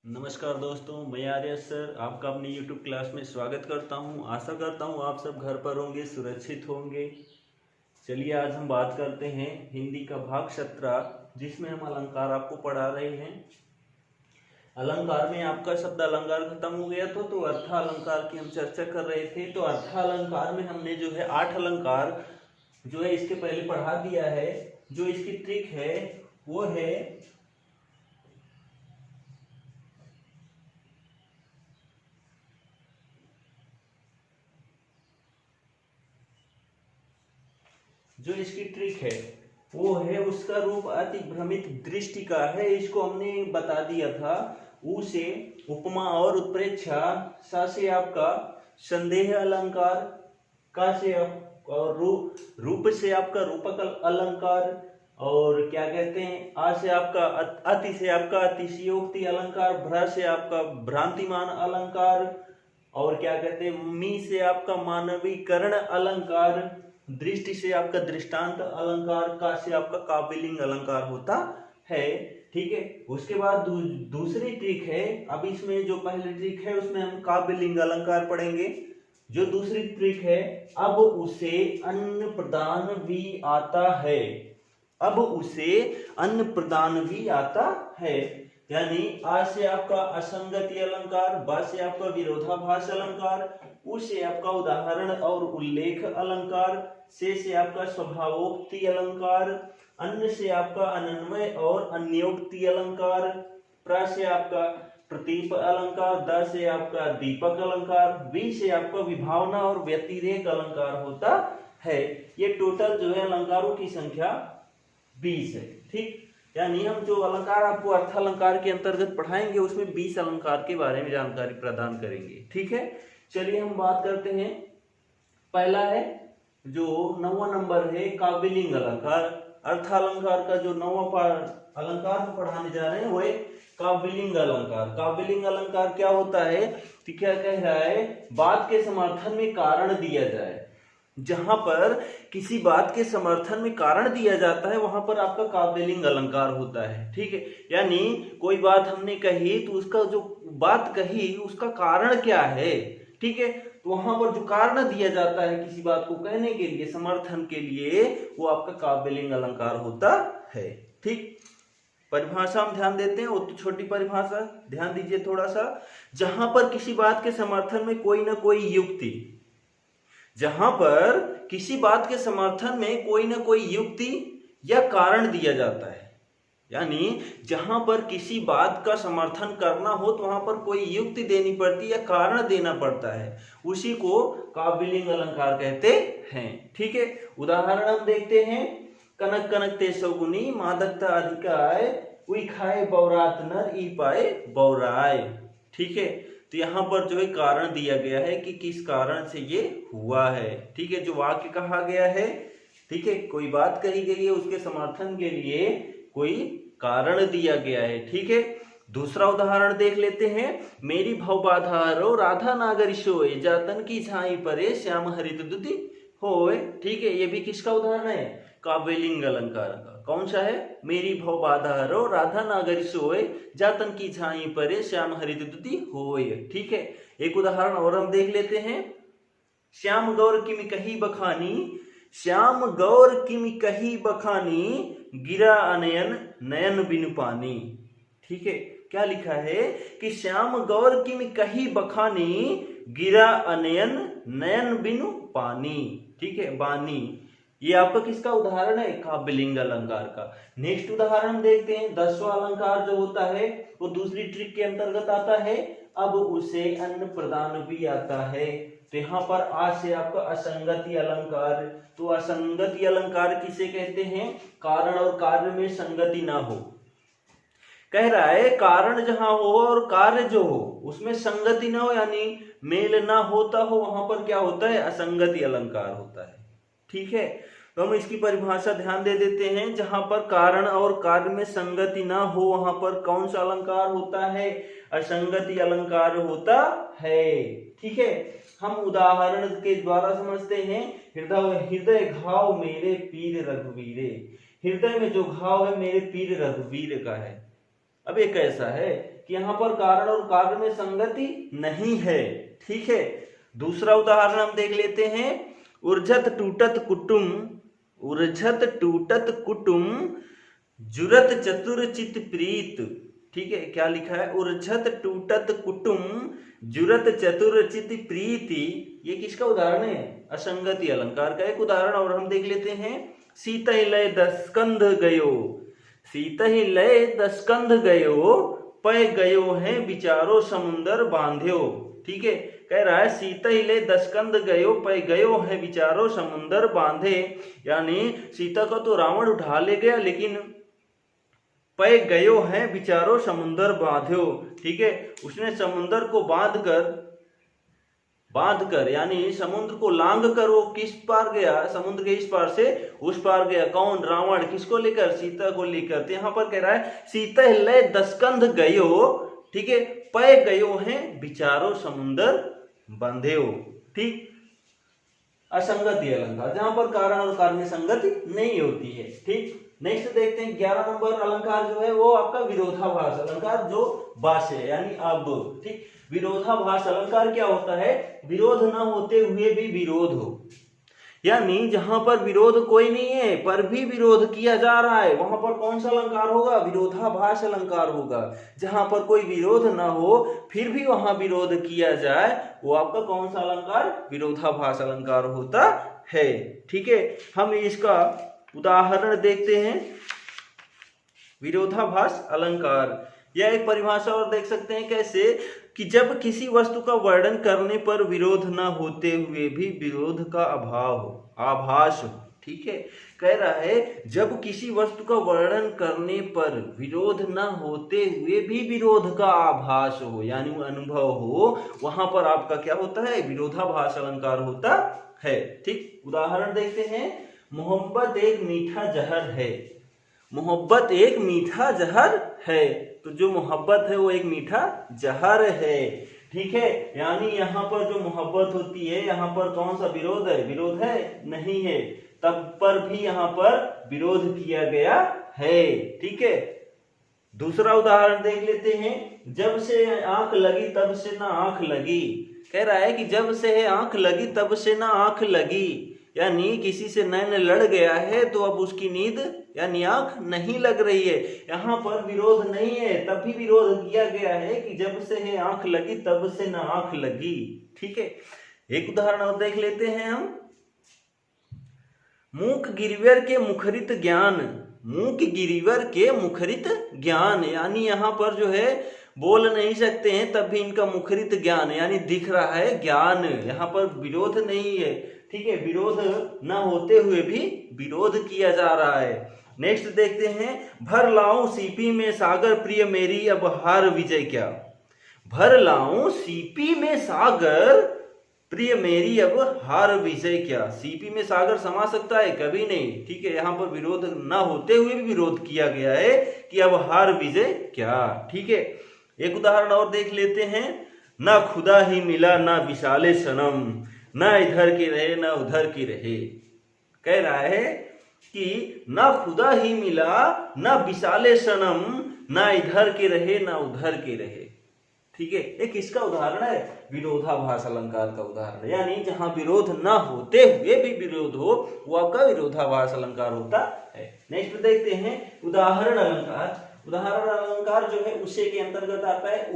नमस्कार दोस्तों, मैं आर्य सर आपका अपनी YouTube क्लास में स्वागत करता हूं। आशा करता हूं आप सब घर पर होंगे, सुरक्षित होंगे। चलिए आज हम बात करते हैं हिंदी का भाग 17, जिसमें हम अलंकार आपको पढ़ा रहे हैं। अलंकार में आपका शब्द अलंकार खत्म हो गया तो अर्थालंकार की हम चर्चा कर रहे थे। तो अर्थालंकार में हमने जो है 8 अलंकार जो है इसके पहले पढ़ा दिया है। जो इसकी ट्रिक है वो है वो है उसका रूप अति भ्रमित दृष्टि का है। इसको हमने बता दिया था। ऊ से उपमा और उत्प्रेक्षा, सा से आपका संदेह अलंकार, का से आप और रूप से आपका रूपक अलंकार, और क्या कहते हैं आ से आपका अति से आपका अतिशयोक्ति अलंकार, भ्रा से आपका भ्रांतिमान अलंकार, और क्या कहते हैं मी से आपका मानवीकरण अलंकार, दृष्टि से आपका दृष्टांत अलंकार, का से आपका काव्यलिंग अलंकार होता है। ठीक है, उसके बाद दूसरी ट्रिक है। अब इसमें जो पहली ट्रिक है उसमें हम काव्यलिंग अलंकार पढ़ेंगे। जो दूसरी ट्रिक है, अब उसे अन्न प्रदान भी आता है। अब उसे अन्न प्रदान भी आता है, यानी आ से आपका असंगति अलंकार, बा से आपका विरोधाभास अलंकार, उ से आपका उदाहरण और उल्लेख अलंकार, से आपका स्वभावोक्ति अलंकार, अन्न से आपका अनन्वय और अन्योक्ति अलंकार, प्र से आपका प्रतीप अलंकार, द से आपका दीपक अलंकार, वी से आपका विभावना और व्यतिरेक अलंकार होता है। ये टोटल जो है अलंकारों की संख्या 20 है। ठीक, यानी हम जो अलंकार आपको अर्थालंकार के अंतर्गत पढ़ाएंगे उसमें 20 अलंकार के बारे में जानकारी प्रदान करेंगे। ठीक है, चलिए हम बात करते हैं। पहला है जो 9वां नंबर है काव्यलिंग अलंकार। अर्थालंकार का जो 9वां अलंकार हम पढ़ाने जा रहे हैं वो है काव्यलिंग अलंकार। काव्यलिंग अलंकार क्या होता है तो क्या कह रहा है, बात के समर्थन में कारण दिया जाए। जहां पर किसी बात के समर्थन में कारण दिया जाता है वहां पर आपका काव्यलिंग अलंकार होता है। ठीक है, यानी कोई बात हमने कही तो उसका जो बात कही उसका कारण क्या है। ठीक है, तो वहां पर जो कारण दिया जाता है किसी बात को कहने के लिए, समर्थन के लिए, वो आपका काव्यलिंग अलंकार होता है। ठीक, परिभाषा हम ध्यान देते हैं, वो तो छोटी परिभाषा, ध्यान दीजिए थोड़ा सा। जहां पर किसी बात के समर्थन में कोई ना कोई युक्ति, जहां पर किसी बात के समर्थन में कोई ना कोई युक्ति या कारण दिया जाता है, यानी जहां पर किसी बात का समर्थन करना हो तो वहां पर कोई युक्ति देनी पड़ती है या कारण देना पड़ता है, उसी को काव्यलिंग अलंकार कहते हैं। ठीक है, उदाहरण हम देखते हैं। कनक कनक ते सौगुनी, मादकता अधिकाय, उई खाए बौरात नर, ई पाए बौराय। ठीक है, तो यहाँ पर जो है कारण दिया गया है कि किस कारण से ये हुआ है। ठीक है, जो वाक्य कहा गया है, ठीक है, कोई बात कही गई है, उसके समर्थन के लिए कोई कारण दिया गया है। ठीक है, दूसरा उदाहरण देख लेते हैं। मेरी भव बाधारो राधा नागरी सोए, जातन की छाई परे श्याम हरित दुति होए। ठीक है, ये भी किसका उदाहरण है, काव्यलिंग अलंकार का। कौन सा है, मेरी भव बाधारो राधा नागरी सोए, जातन की छाई परे श्याम हरित दुति होए। ठीक है, एक उदाहरण और हम देख लेते हैं। श्याम गौर किमि कही बखानी, श्याम गौर किमि कही बखानी, गिरा अनयन नयन बिनु पानी। ठीक है, क्या लिखा है कि श्याम गौर किमि कही बखानी, गिरा अनयन नयन बिनु पानी। ठीक है, बानी, ये आपका किसका उदाहरण है, काव्यलिंग अलंकार का। नेक्स्ट उदाहरण देखते हैं। 10वां अलंकार जो होता है वो दूसरी ट्रिक के अंतर्गत आता है। अब उसे अन्न प्रदान भी आता है। तो यहाँ पर आ से आपका असंगति अलंकार। तो असंगति अलंकार किसे कहते हैं, कारण और कार्य में संगति ना हो। कह रहा है कारण जहां हो और कार्य जो हो उसमें संगति ना हो, यानी मेल ना होता हो, वहां पर क्या होता है, असंगति अलंकार होता है। ठीक है, तो हम इसकी परिभाषा ध्यान दे देते हैं। जहां पर कारण और कार्य में संगति ना हो वहां पर कौन सा अलंकार होता है, असंगति अलंकार होता है। ठीक है, हम उदाहरण के द्वारा समझते हैं। हृदय घाव मेरे पीर रघुवीरे, हृदय में जो घाव है मेरे पीर रघुवीर का है। अब ये कैसा है, कि यहाँ पर कारण और कार्य में संगति नहीं है। ठीक है, दूसरा उदाहरण हम देख लेते हैं। उर्जत टूटत कुटुम जुरत चतुर चित प्रीत। ठीक है, क्या लिखा है? उर्जत टूटत कुटुम जुरत चतुर चित प्रीति। ये किसका उदाहरण है? असंगति अलंकार का एक उदाहरण। और हम देख लेते हैं, सीतहि लय दस्कंध गयो, सीतहि लय दस्कंध गयो, पै गयो है विचारो समुंदर बांध्यो। ठीक है, कह रहा है सीतहि लय दस्कंध गयो, पै गयो है विचारो समुंदर बांधे। यानी सीता को तो रावण उठा ले गया, लेकिन पै गयो है विचारो समुंदर बांध्यो। ठीक है, उसने समुंदर को बांध कर यानी समुद्र को लांग कर वो किस पार गया? समुद्र के इस पार से उस पार गया। कौन? रावण। किसको लेकर? सीता को लेकर। तो यहाँ पर कह रहा है सीता लय दस्कंध गयो, ठीक है, पै गयो है विचारो समुंदर बांध्यो। ठीक, असंगति अलंकार, जहां पर कारण और कार्य में संगति नहीं होती है। ठीक, नेक्स्ट देखते हैं 11 नंबर अलंकार जो है वो आपका विरोधाभास अलंकार, जो भाष है यानी अब। ठीक, विरोधाभास अलंकार क्या होता है? विरोध न होते हुए भी विरोध हो, यानी जहां पर विरोध कोई नहीं है पर भी विरोध किया जा रहा है, वहां पर कौन सा अलंकार होगा? विरोधाभास अलंकार होगा। जहां पर कोई विरोध ना हो फिर भी वहां विरोध किया जाए, वो आपका कौन सा अलंकार? विरोधाभास अलंकार होता है। ठीक है, हम इसका उदाहरण देखते हैं। विरोधाभास अलंकार, यह एक परिभाषा और देख सकते हैं कैसे, कि जब किसी वस्तु का वर्णन करने पर विरोध न होते हुए भी विरोध का अभाव हो, आभास हो। ठीक है, कह रहा है जब किसी वस्तु का वर्णन करने पर विरोध न होते हुए भी विरोध का आभास हो यानी अनुभव हो, वहां पर आपका क्या होता है? विरोधाभास अलंकार होता है। ठीक, उदाहरण देखते हैं। मोहब्बत एक मीठा जहर है, मोहब्बत एक मीठा जहर है। तो जो मोहब्बत है वो एक मीठा जहर है। ठीक है, यानी यहाँ पर जो मोहब्बत होती है, यहाँ पर कौन सा विरोध है? विरोध है नहीं है, तब पर भी यहाँ पर विरोध किया गया है। ठीक है, दूसरा उदाहरण देख लेते हैं। जब से आंख लगी तब से ना आंख लगी। कह रहा है कि जब से आंख लगी तब से ना आंख लगी, यानी किसी से नैन लड़ गया है तो अब उसकी नींद यानी आंख नहीं लग रही है। यहाँ पर विरोध नहीं है, तब भी विरोध किया गया है कि जब से है आंख लगी तब से ना आंख लगी। ठीक है, एक उदाहरण और देख लेते हैं हम। मूक गिरिवर के मुखरित ज्ञान, मूक गिरिवर के मुखरित ज्ञान, यानी यहाँ पर जो है बोल नहीं सकते हैं तब भी इनका मुखरित ज्ञान यानी दिख रहा है ज्ञान, यहाँ पर विरोध नहीं है। ठीक है, विरोध न होते हुए भी विरोध किया जा रहा है। नेक्स्ट देखते हैं। भर लाऊं सीपी में सागर प्रिय मेरी अब हार विजय क्या। भर लाऊं सीपी में सागर प्रिय मेरी अब हार विजय क्या। सीपी में सागर समा सकता है? कभी नहीं। ठीक है, यहाँ पर विरोध न होते हुए भी विरोध किया गया है कि अब हार विजय क्या। ठीक है, एक उदाहरण और देख लेते हैं। ना खुदा ही मिला ना विशाले सनम, ना इधर की रहे ना उधर की रहे। कह रहा है कि ना खुदा ही मिला ना विशाले सनम, ना इधर के रहे ना उधर के रहे। ठीक है, एक किसका उदाहरण है? विरोधाभास अलंकार का उदाहरण, यानी जहां विरोध ना होते हुए भी विरोध हो वो आपका विरोधाभास अलंकार होता है। नेक्स्ट देखते हैं उदाहरण अलंकार। उदाहरण अलंकार जो है उसे के अंतर्गत आता है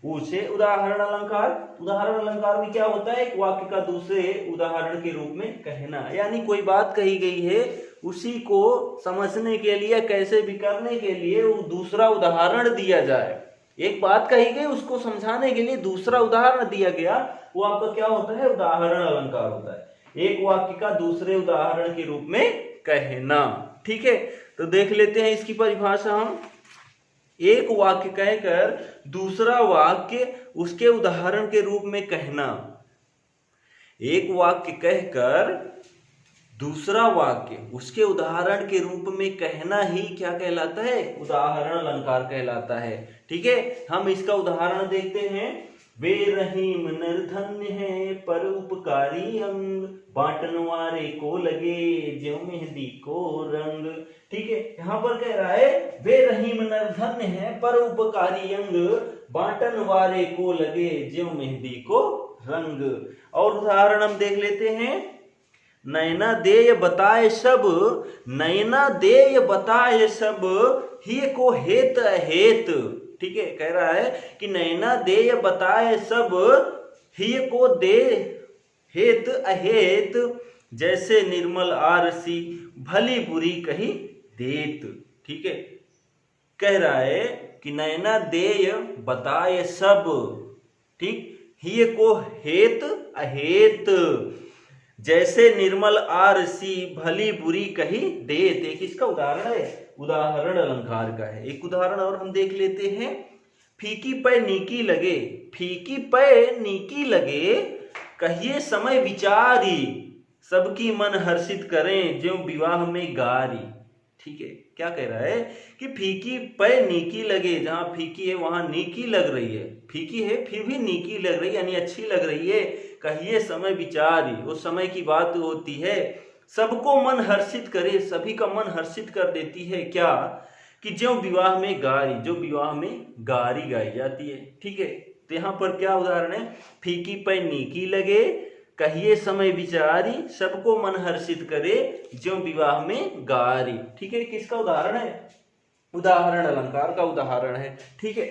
उसे उदाहरण अलंकार। उदाहरण अलंकार में क्या होता है? एक वाक्य का दूसरे उदाहरण के रूप में कहना, यानी कोई बात कही गई है उसी को समझने के लिए, कैसे भी करने के लिए वो दूसरा उदाहरण दिया जाए। एक बात कही गई उसको समझाने के लिए दूसरा उदाहरण दिया गया, वो आपका क्या होता है? उदाहरण अलंकार होता है। एक वाक्य का दूसरे उदाहरण के रूप में कहना। ठीक है, तो देख लेते हैं इसकी परिभाषा हम। एक वाक्य कहकर दूसरा वाक्य उसके उदाहरण के रूप में कहना। एक वाक्य कहकर दूसरा वाक्य उसके उदाहरण के रूप में कहना ही क्या कहलाता है? उदाहरण अलंकार कहलाता है। ठीक है, हम इसका उदाहरण देखते हैं। वे रहीम निर्धन्य है परोपकारी अंग, बांटन वारे को लगे ज्यों मेहंदी को रंग। ठीक है, यहाँ पर कह रहा है वे रहीम निर्धन्य है परोपकारी अंग, बांटन वारे को लगे ज्यों मेहंदी को रंग। और उदाहरण हम देख लेते हैं। नैना देय बताए सब, नैना देय बताए सब, ही को हेत अहेत। ठीक है, कह रहा है कि नैना देय बताए सब, ही को दे हेत अहेत, जैसे निर्मल आरसी भली बुरी कही देत। ठीक है, कह रहा है कि नैना देय बताए सब, ठीक, ही को हेत अहेत, जैसे निर्मल आरसी भली बुरी कही देत। एक इसका उदाहरण है, उदाहरण अलंकार का है। एक उदाहरण और हम देख लेते हैं। फीकी पे नीकी लगे, फीकी पे नीकी लगे, कहिए समय विचारी, सबकी मन हर्षित करें ज्यों विवाह में गारी। ठीक है, क्या कह रहा है कि फीकी पे नीकी लगे, जहां फीकी है वहां नीकी लग रही है, फीकी है फिर भी नीकी लग रही है, यानी अच्छी लग रही है। कहिए समय विचारी, उस समय की बात होती है। सबको मन हर्षित करे, सभी का मन हर्षित कर देती है। क्या कि ज्यों विवाह में गारी, जो विवाह में गारी गाई जाती है। ठीक है, तो यहाँ पर क्या उदाहरण है, फीकी पे नीकी लगे, कहिए समय विचारी, सबको मन हर्षित करे ज्यों विवाह में गारी। ठीक है, किसका उदाहरण है, उदाहरण अलंकार का उदाहरण है। ठीक है,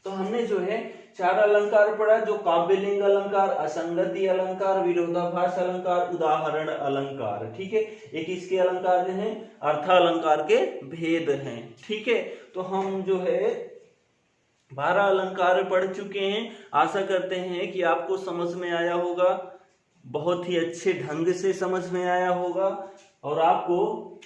तो हमने जो है 4 अलंकार पढ़ा, जो काव्यलिंग अलंकार, असंगति अलंकार, विरोधाभास अलंकार, उदाहरण अलंकार। ठीक है, एक इसके अलंकार हैं, अर्थालंकार के भेद हैं। ठीक है, तो हम जो है 12 अलंकार पढ़ चुके हैं। आशा करते हैं कि आपको समझ में आया होगा, बहुत ही अच्छे ढंग से समझ में आया होगा और आपको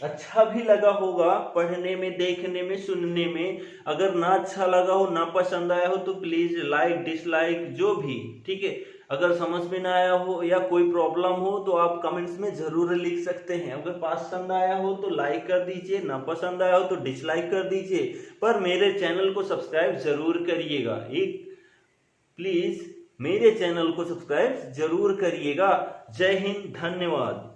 अच्छा भी लगा होगा पढ़ने में, देखने में, सुनने में। अगर ना अच्छा लगा हो, ना पसंद आया हो तो प्लीज लाइक डिसलाइक जो भी, ठीक है। अगर समझ में ना आया हो या कोई प्रॉब्लम हो तो आप कमेंट्स में जरूर लिख सकते हैं। अगर पसंद आया हो तो लाइक कर दीजिए, ना पसंद आया हो तो डिसलाइक कर दीजिए, पर मेरे चैनल को सब्सक्राइब जरूर करिएगा। एक प्लीज मेरे चैनल को सब्सक्राइब जरूर करिएगा। जय हिंद, धन्यवाद।